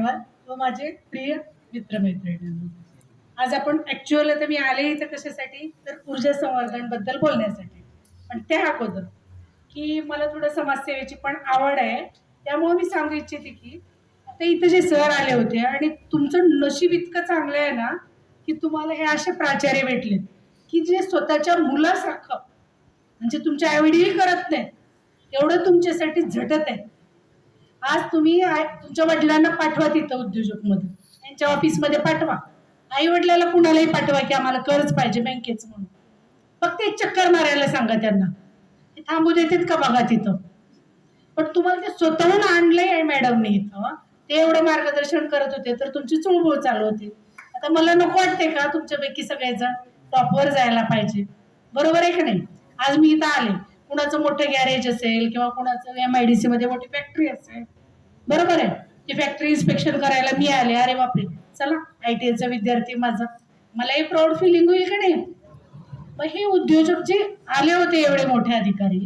धन्यवाद व माझे प्रिय मित्रमैत्रिणींनो. आज आपण ऍक्च्युअल तर मी आले इथं कशासाठी तर ऊर्जा संवर्धन बद्दल बोलण्यासाठी. पण त्या अगोदर की मला थोडं समाजसेवेची पण आवड आहे, त्यामुळे मी सांगू इच्छिते की आता इथं जे सर आले होते आणि तुमचं नशीब इतकं चांगलं आहे ना की तुम्हाला हे असे प्राचार्य भेटले की जे स्वतःच्या मुलासारखं म्हणजे तुमच्या आईवडील करत नाही एवढं तुमच्यासाठी झटत आहे. आज तुम्ही तुमच्या वडिलांना पाठवा तिथं उद्योजक मध्ये, त्यांच्या ऑफिसमध्ये पाठवा, आई वडिलाला कुणालाही पाठवा की आम्हाला कर्ज पाहिजे बँकेचं म्हणून. फक्त एक चक्कर मारायला सांगा त्यांना, ते थांबू देतात का बघा तिथं. पण तुम्हाला ते स्वतःहून आणलंय आहे मॅडमने इथं, ते एवढं मार्गदर्शन करत होते तर तुमची चुळबुळ चालू होती. आता मला नको वाटते का तुमच्यापैकी सगळेजण टॉपवर जायला पाहिजे, बरोबर आहे का नाही. आज मी इथं आले, कुणाचं मोठं गॅरेज असेल किंवा कुणाचं MIDC मध्ये मोठी फॅक्टरी असेल, बरोबर आहे, ती फॅक्टरी इन्स्पेक्शन करायला मी आले, अरे बापरे चला ITI विद्यार्थी माझा, मलाही प्राऊड फिलिंग होईल का नाही. मग हे उद्योजक जे आले होते एवढे मोठे अधिकारी,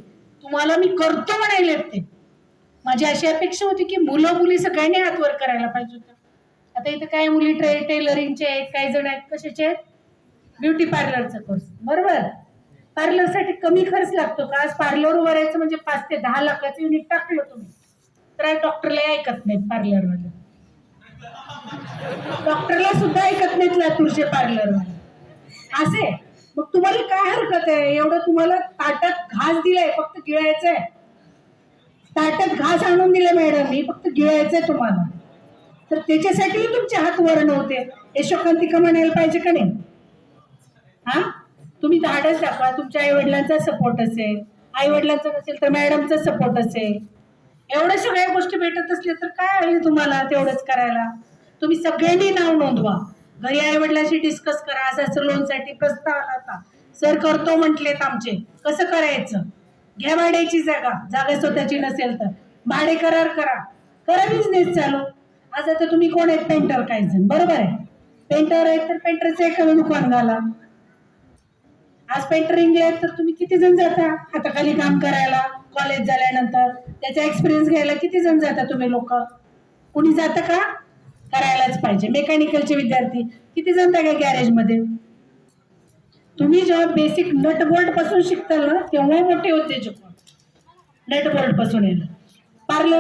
तुम्हाला मी करतो म्हणाले ते, माझी अशी अपेक्षा होती की मुलं मुली सगळ्यांनी हात वर करायला पाहिजे होतं. आता इथं काही मुली टेलरिंगचे आहेत, काही जण आहेत कशाचे आहेत, ब्युटी पार्लरचा कोर्स, बरोबर. पार्लरसाठी कमी खर्च लागतो का. आज पार्लर उभारायचं म्हणजे 5 ते 10 लाखाचं युनिट टाकलं तुम्ही तर डॉक्टरला ऐकत नाहीत, पार्लरवाले डॉक्टरला सुद्धा ऐकत नाहीत लातूरचे पार्लरवाले असे. मग तुम्हाला काय हरकत आहे, एवढं तुम्हाला ताटात घास दिलाय, फक्त गिळायचंय. ताटात घास आणून दिले मॅडमनी, फक्त गिळायचंय तुम्हाला. तर त्याच्यासाठी तुमचे हात वर नव्हते, यशोकांतिका म्हणायला पाहिजे का नाही. हा, तुम्ही धाडस दाखवा, तुमच्या आई वडिलांचा सपोर्ट असेल, आई वडिलांचा नसेल तर मॅडमचा सपोर्ट असेल, एवढ्या सगळ्या गोष्टी भेटत असल्या तर काय आहे तुम्हाला तेवढंच करायला. तुम्ही सगळ्यांनी नाव नोंदवा, घरी आई वडिलांशी डिस्कस करा. असं लोनसाठी प्रस्ताव आला होता, सर करतो म्हटलेत आमचे, कसं करायचं. घ्या भाड्याची जागा, जागा स्वतःची नसेल तर भाडे करार करा, करा बिझनेस चालू. आज आता तुम्ही कोण आहेत, पेंटर काही जण, बरोबर आहे, पेंटर आहेत तर पेंटरचं एखादं दुकान घाला. आज पेंटरिंग आहे तर तुम्ही किती जण जाता हाताखाली काम करायला, कॉलेज झाल्यानंतर त्याचा एक्सपिरियन्स घ्यायला किती जण जाता तुम्ही लोक, कुणी जातं का. करायलाच पाहिजे. मेकॅनिकलचे विद्यार्थी किती जण त्या गॅरेज मध्ये. तुम्ही जेव्हा बेसिक नट बोल्ट पासून शिकताल ना तेव्हा मोठे उद्योजक, नट बोल्ट पासून येणं. पार्लर